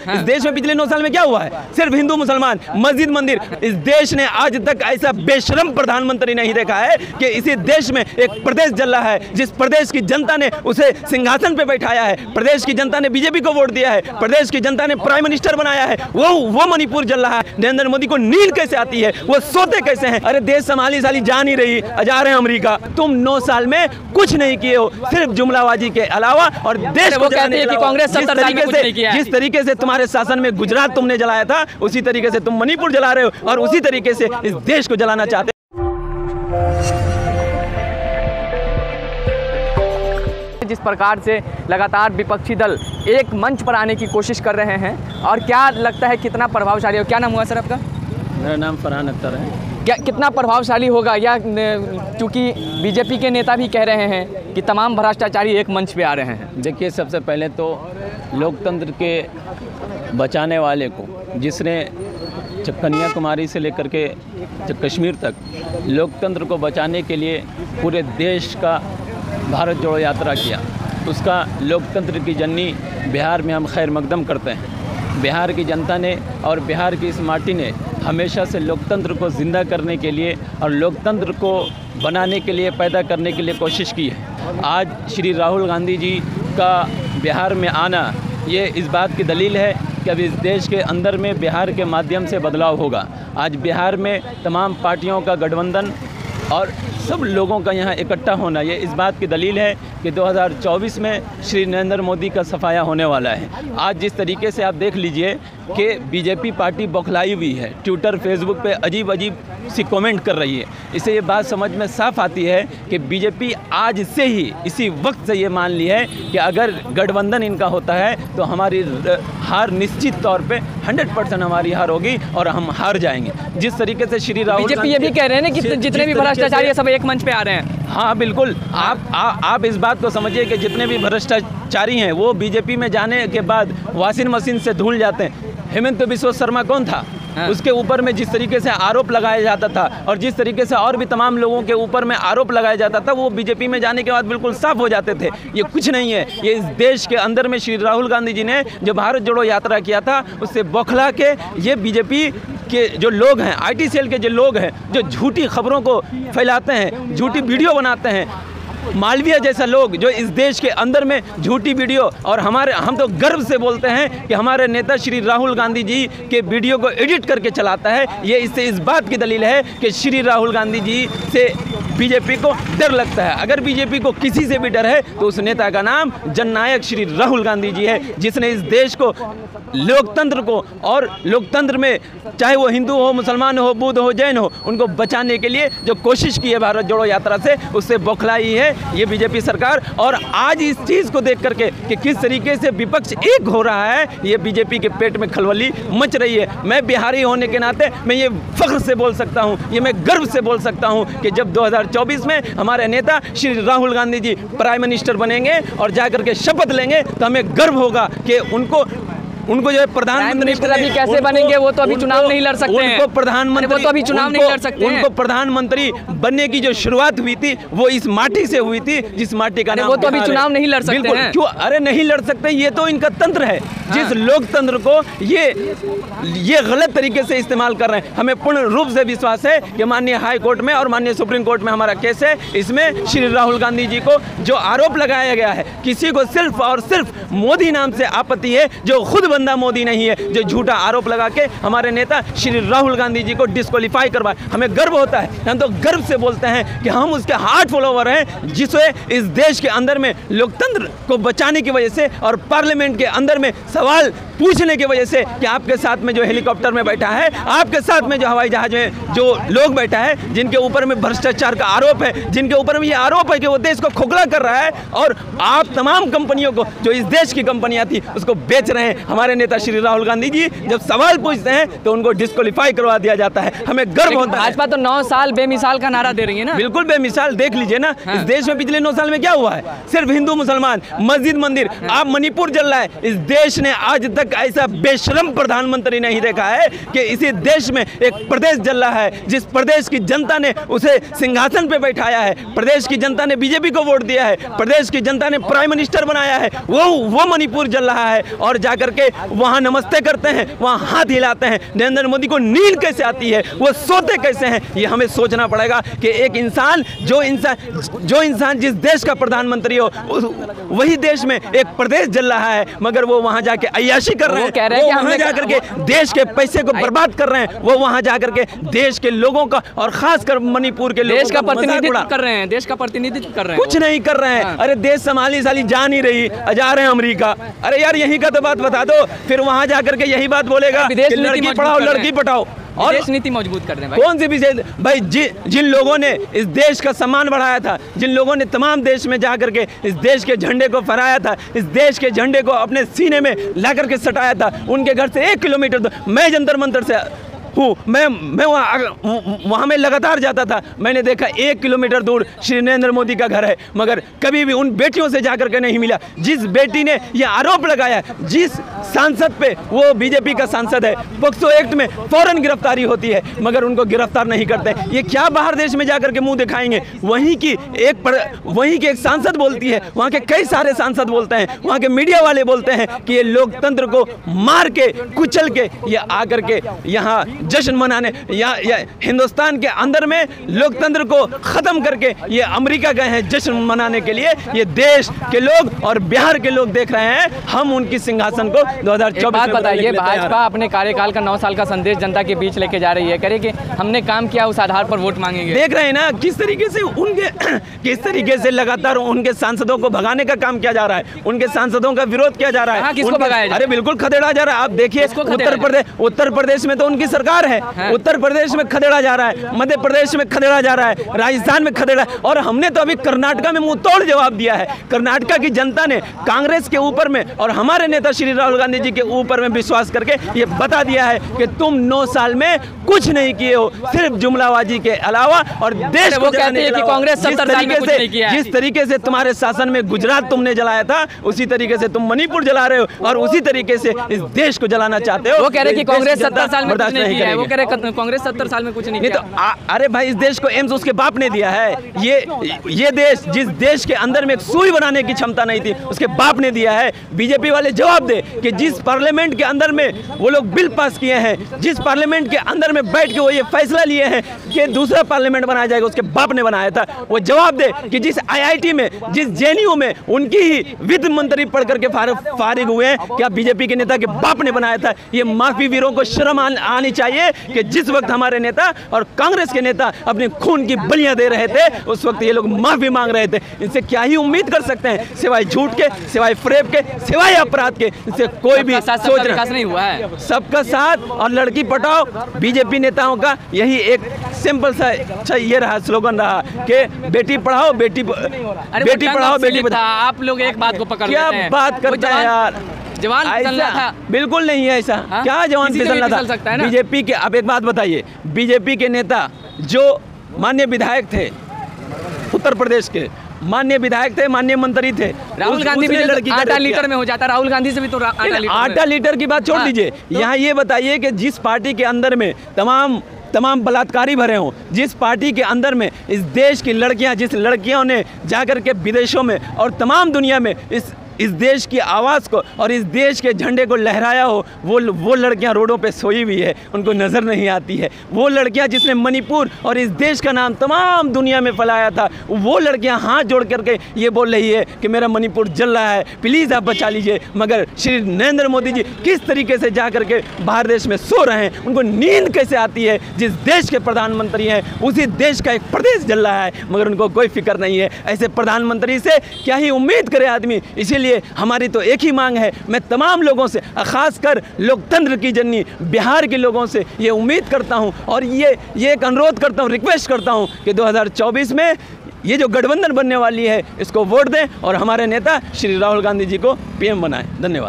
इस देश में पिछले 9 साल में क्या हुआ है? सिर्फ हिंदू मुसलमान, मस्जिद मंदिर। इस देश ने आज तक ऐसा बेशरम प्रधानमंत्री नहीं देखा है कि इसी देश में एक प्रदेश जल रहा है, जिस प्रदेश की जनता ने उसे सिंहासन पे बैठाया है, प्रदेश की जनता ने बीजेपी को वोट दिया है, प्रदेश की जनता ने प्राइम मिनिस्टर बनाया है, वो मणिपुर जल रहा है। नरेंद्र मोदी को नींद कैसे आती है? वो सोते कैसे हैं? अरे देश संभाली साली जा नहीं रही, जा रहे हैं अमेरिका। तुम 9 साल में कुछ नहीं किए हो, सिर्फ जुमलाबाजी के अलावा। और देश को जलाने के अलावा कांग्रेस 70 साल में कुछ नहीं किया है। जिस तरीके से तुम्हारे शासन में गुजरात तुमने जलाया था, उसी तरीके से तुम मणिपुर जला रहे हो और उसी तरीके से इस देश को जलाना चाहते हो। जिस प्रकार से लगातार विपक्षी दल एक मंच पर आने की कोशिश कर रहे हैं, और क्या लगता है कितना प्रभावशाली हो? क्या नाम हुआ सर आपका? मेरा नाम फरहान अख्तर है। क्या कितना प्रभावशाली होगा? या क्योंकि बीजेपी के नेता भी कह रहे हैं कि तमाम भ्रष्टाचारी एक मंच पे आ रहे हैं। देखिए, सबसे पहले तो लोकतंत्र के बचाने वाले को, जिसने कन्याकुमारी से लेकर के कश्मीर तक लोकतंत्र को बचाने के लिए पूरे देश का भारत जोड़ो यात्रा किया, उसका लोकतंत्र की जननी बिहार में हम खैर मकदम करते हैं। बिहार की जनता ने और बिहार की इस माटी ने हमेशा से लोकतंत्र को ज़िंदा करने के लिए और लोकतंत्र को बनाने के लिए, पैदा करने के लिए कोशिश की है। आज श्री राहुल गांधी जी का बिहार में आना ये इस बात की दलील है कि अब इस देश के अंदर में बिहार के माध्यम से बदलाव होगा। आज बिहार में तमाम पार्टियों का गठबंधन और सब लोगों का यहाँ इकट्ठा होना, ये इस बात की दलील है कि 2024 में श्री नरेंद्र मोदी का सफाया होने वाला है। आज जिस तरीके से आप देख लीजिए कि बीजेपी पार्टी बौखलाई हुई है, ट्विटर फेसबुक पे अजीब अजीब सी कमेंट कर रही है, इससे ये बात समझ में साफ आती है कि बीजेपी आज से ही इसी वक्त से ये मान ली है कि अगर गठबंधन इनका होता है तो हमारी हार निश्चित तौर पे 100% हमारी हार होगी और हम हार जाएंगे। जिस तरीके से श्री राहुल बीजेपी ये भी कह रहे हैं कि जितने भी भ्रष्टाचारी सब एक मंच पे आ रहे हैं। हाँ बिल्कुल, आप इस बात को समझिए कि जितने भी भ्रष्टाचारी हैं वो बीजेपी में जाने के बाद वॉशिंग मशीन से धुल जाते हैं। हेमंत बिस्वा शर्मा कौन था? उसके ऊपर में जिस तरीके से आरोप लगाया जाता था और जिस तरीके से और भी तमाम लोगों के ऊपर में आरोप लगाया जाता था, वो बीजेपी में जाने के बाद बिल्कुल साफ हो जाते थे। ये कुछ नहीं है, ये इस देश के अंदर में श्री राहुल गांधी जी ने जो भारत जोड़ो यात्रा किया था, उससे बौखला के ये बीजेपी के जो लोग हैं, IT सेल के जो लोग हैं, जो झूठी खबरों को फैलाते हैं, झूठी वीडियो बनाते हैं, मालवीय जैसा लोग जो इस देश के अंदर में झूठी वीडियो, और हम तो गर्व से बोलते हैं कि हमारे नेता श्री राहुल गांधी जी के वीडियो को एडिट करके चलाता है। ये इससे इस बात की दलील है कि श्री राहुल गांधी जी से बीजेपी को डर लगता है। अगर बीजेपी को किसी से भी डर है तो उस नेता का नाम जननायक श्री राहुल गांधी जी है, जिसने इस देश को, लोकतंत्र को, और लोकतंत्र में चाहे वो हिंदू हो, मुसलमान हो, बुद्ध हो, जैन हो, उनको बचाने के लिए जो कोशिश की है भारत जोड़ो यात्रा से, उससे बौखलाई है ये बीजेपी सरकार। और आज इस चीज़ को देख करके कि किस तरीके से विपक्ष एक हो रहा है, ये बीजेपी के पेट में खलबली मच रही है। मैं बिहारी होने के नाते मैं ये फख्र से बोल सकता हूँ, ये मैं गर्व से बोल सकता हूँ कि जब 2024 में हमारे नेता श्री राहुल गांधी जी प्राइम मिनिस्टर बनेंगे और जाकर के शपथ लेंगे तो हमें गर्व होगा कि उनको जो है प्रधानमंत्री अभी कैसे बनेंगे, वो तो अभी चुनाव नहीं लड़ सकते हैं। उनको प्रधानमंत्री, वो तो अभी चुनाव नहीं लड़ सकते हैं। उनको प्रधानमंत्री बनने की जो शुरुआत हुई थी वो इस माटी से हुई थी, जिस माटी का नाम वो तो अभी चुनाव नहीं लड़ सकते हैं। क्यों? अरे नहीं लड़ सकते, ये तो इनका तंत्र है। जिस लोकतंत्र को ये गलत तरीके से इस्तेमाल कर रहे हैं। हमें पूर्ण रूप से विश्वास है कि माननीय हाई कोर्ट में और माननीय सुप्रीम कोर्ट में हमारा केस है। इसमें श्री राहुल गांधी जी को जो आरोप लगाया गया है, किसी को सिर्फ और सिर्फ मोदी नाम से आपत्ति है, जो खुद बंदा मोदी नहीं है, जो झूठा आरोप लगा के हमारे नेता श्री राहुल गांधी जी को डिस्क्वालीफाई करवाए। हमें गर्व होता है, हम तो गर्व से बोलते हैं कि हम उसके हार्ट फॉलोवर हैं, जिसे इस देश के अंदर में लोकतंत्र को बचाने की वजह से और पार्लियामेंट के अंदर में सवाल पूछने की वजह से कि आपके साथ में जो हेलीकॉप्टर में बैठा है, आपके साथ में जो हवाई जहाज में जो लोग बैठा है, जिनके ऊपर में भ्रष्टाचार का आरोप है, जिनके ऊपर में ये आरोप है कि वो देश को खोखला कर रहा है, और आप तमाम कंपनियों को, जो इस देश की कंपनियां थी, उसको बेच रहे हैं। हमारे नेता श्री राहुल गांधी जी जब सवाल पूछते हैं तो उनको डिस्क्वालीफाई करवा दिया जाता है। हमें गर्व होता है। भाजपा तो 9 साल बेमिसाल का नारा दे रही है ना। बिल्कुल बेमिसाल, देख लीजिए ना। इस देश में पिछले 9 साल में क्या हुआ है? सिर्फ हिंदू मुसलमान, मस्जिद मंदिर। आप मणिपुर जल रहा है। इस देश ने आज तक ऐसा बेशरम प्रधानमंत्री नहीं देखा है कि इसी देश में एक प्रदेश जल रहा है, जिस प्रदेश की जनता ने उसे सिंहासन पे बैठाया है, प्रदेश की जनता ने बीजेपी को वोट दिया है, प्रदेश की जनता ने प्राइम मिनिस्टर बनाया है, वो मणिपुर जल रहा है। और जाकर के वहाँ नमस्ते करते हैं, वहाँ हाथ हिलाते हैं। नरेंद्र मोदी को नींद कैसे आती है, वो सोते कैसे हैं, ये हमें सोचना पड़ेगा कि एक इंसान जो इंसान जिस देश का प्रधानमंत्री हो, वही देश में एक प्रदेश जल रहा है, मगर वो वहाँ जाके अय्याशी कर रहे हैं, वो वहाँ जाकर के देश के पैसे को बर्बाद कर रहे हैं, वो वहाँ जाकर के देश के लोगों का और खासकर मणिपुर के लोगों का प्रतिनिधित्व कर रहे हैं, देश का प्रतिनिधित्व कर रहे हैं, कुछ नहीं कर रहे हैं। अरे देश संभाली साली जा नहीं रही, जा रहे हैं अमेरिका। अरे यार यही का तो बात बता दो, फिर वहाँ जाकर के यही बात बोलेगा कि लड़की पढ़ाओ लड़की पढ़ाओ और देश नीति मजबूत कर रहे हैं। कौन सी विशेष भाई जिन लोगों ने इस देश का सम्मान बढ़ाया था, जिन लोगों ने तमाम देश में जाकर के इस देश के झंडे को फहराया था, इस देश के झंडे को अपने सीने में ला करके सटाया था, उनके घर से 1 किलोमीटर दूर मैं जंतर मंतर से हूँ, मैं वहाँ में लगातार जाता था। मैंने देखा 1 किलोमीटर दूर श्री नरेंद्र मोदी का घर है, मगर कभी भी उन बेटियों से जाकर के नहीं मिला। जिस बेटी ने यह आरोप लगाया, जिस सांसद पे, वो बीजेपी का सांसद है, पोक्सो एक्ट में फौरन गिरफ्तारी होती है, मगर उनको गिरफ्तार नहीं करते। ये क्या बाहर देश में जाकर के मुंह दिखाएंगे? वहीं की एक सांसद बोलती है, वहाँ के कई सारे सांसद बोलते हैं, वहाँ के मीडिया वाले बोलते हैं कि ये लोकतंत्र को मार के कुचल के ये आकर के यहाँ जश्न मनाने, या हिंदुस्तान के अंदर में लोकतंत्र को खत्म करके ये अमेरिका गए हैं जश्न मनाने के लिए। ये देश के लोग और बिहार के लोग देख रहे हैं, हम उनकी सिंहासन को 2024 बात बताइए, भाजपा अपने कार्यकाल का 9 साल का संदेश जनता के बीच लेके जा रही है, करे कि हमने काम किया उस आधार पर वोट मांगेंगे। देख रहे हैं ना किस तरीके से लगातार उनके सांसदों को भगाने का काम किया जा रहा है, उनके सांसदों का विरोध किया जा रहा है। किसको भगाया जा रहा है? अरे बिल्कुल खदेड़ा जा रहा है। आप देखिए उत्तर प्रदेश में तो उनकी सरकार है, उत्तर प्रदेश में खदेड़ा जा रहा है, मध्य प्रदेश में खदेड़ा जा रहा है, राजस्थान में खदेड़ा, और हमने तो अभी कर्नाटका में मुंह तोड़ जवाब दिया है। कर्नाटका की जनता ने कांग्रेस के ऊपर में और हमारे नेता श्री राहुल गांधी जी के ऊपर में विश्वास करके ये बता दिया है कि तुम 9 साल में कुछ नहीं किए हो, सिर्फ जुमलाबाजी के अलावा, और देश को कहते हैं कि कांग्रेस 70 साल में कुछ नहीं किया है। जिस तरीके से तुम्हारे शासन में गुजरात तुमने जलाया था, उसी तरीके से तुम मणिपुर जला रहे हो, और उसी तरीके से इस देश को जलाना चाहते हो। वो कह रहे कि कांग्रेस 70 साल में कुछ नहीं किया है, वो कह रहे कांग्रेस 70 साल में कुछ नहीं किया। तो अरे भाई इस देश को एम्स उसके बाप ने दिया है। ये देश, जिस देश के अंदर में एक सुई बनाने की क्षमता नहीं थी, उसके बाप ने दिया है। बीजेपी वाले जवाब दे कि जिस पार्लियामेंट के अंदर में वो लोग बिल पास किए हैं, जिस पार्लियामेंट के अंदर में बैठ के वो ये फैसला लिए हैं कि दूसरा पार्लियामेंट बनाया जाएगा, उसके बाप ने बनाया था। वो जवाब दे कि जिस IIT में, जिस JNU में उनकी ही वित्त मंत्री पढ़ करके फारिग हुए हैं, क्या बीजेपी के नेता के बाप ने बनाया था? ये माफी वीरों को शर्म आनी चाहिए कि जिस वक्त हमारे नेता और कांग्रेस के नेता अपने खून की बलियां दे रहे थे, उस वक्त ये लोग माफी मांग रहे थे। इनसे क्या ही उम्मीद कर सकते हैं, सिवाय झूठ के, सिवाय फ्रेब के, सिवाय अपराध के? इनसे कोई भी सोच नहीं हुआ है। सबका साथ और लड़की पटाओ, बीजेपी नेताओं का यही एक सिंपल सा ये रहा, स्लोगन रहा कि बेटी पढ़ाओ बेटी पढ़ाओ बेटी बचाओ। आप लोग एक बात को पकड़ क्या बात करते हैं यार? जवान फिसलना था? बिल्कुल नहीं है ऐसा। क्या जवान फिसलना था? बीजेपी के, आप एक बात बताइए, बीजेपी के नेता जो माननीय विधायक थे, उत्तर प्रदेश के माननीय विधायक थे, माननीय मंत्री थे, राहुल गांधी भी लड़की 8 लीटर में हो जाता, राहुल गांधी से भी तो 8 लीटर की बात छोड़ दीजिए। यहाँ ये बताइए कि जिस पार्टी के अंदर में तमाम बलात्कारी भरे हों, जिस पार्टी के अंदर में इस देश की लड़कियां, जिस लड़कियों ने जाकर के विदेशों में और तमाम दुनिया में इस देश की आवाज़ को और इस देश के झंडे को लहराया हो, वो लड़कियां रोडों पे सोई हुई है, उनको नज़र नहीं आती है। वो लड़कियां जिसने मणिपुर और इस देश का नाम तमाम दुनिया में फैलाया था, वो लड़कियां हाथ जोड़ करके ये बोल रही है कि मेरा मणिपुर जल रहा है, प्लीज़ आप बचा लीजिए। मगर श्री नरेंद्र मोदी जी किस तरीके से जा करके बाहर देश में सो रहे हैं, उनको नींद कैसे आती है? जिस देश के प्रधानमंत्री हैं उसी देश का एक प्रदेश जल रहा है, मगर उनको कोई फिक्र नहीं है। ऐसे प्रधानमंत्री से क्या ही उम्मीद करे आदमी? इसीलिए हमारी तो एक ही मांग है, मैं तमाम लोगों से, खासकर लोकतंत्र की जननी बिहार के लोगों से ये उम्मीद करता हूं और ये एक अनुरोध करता हूं, रिक्वेस्ट करता हूं कि 2024 में ये जो गठबंधन बनने वाली है इसको वोट दें और हमारे नेता श्री राहुल गांधी जी को PM बनाएं। धन्यवाद।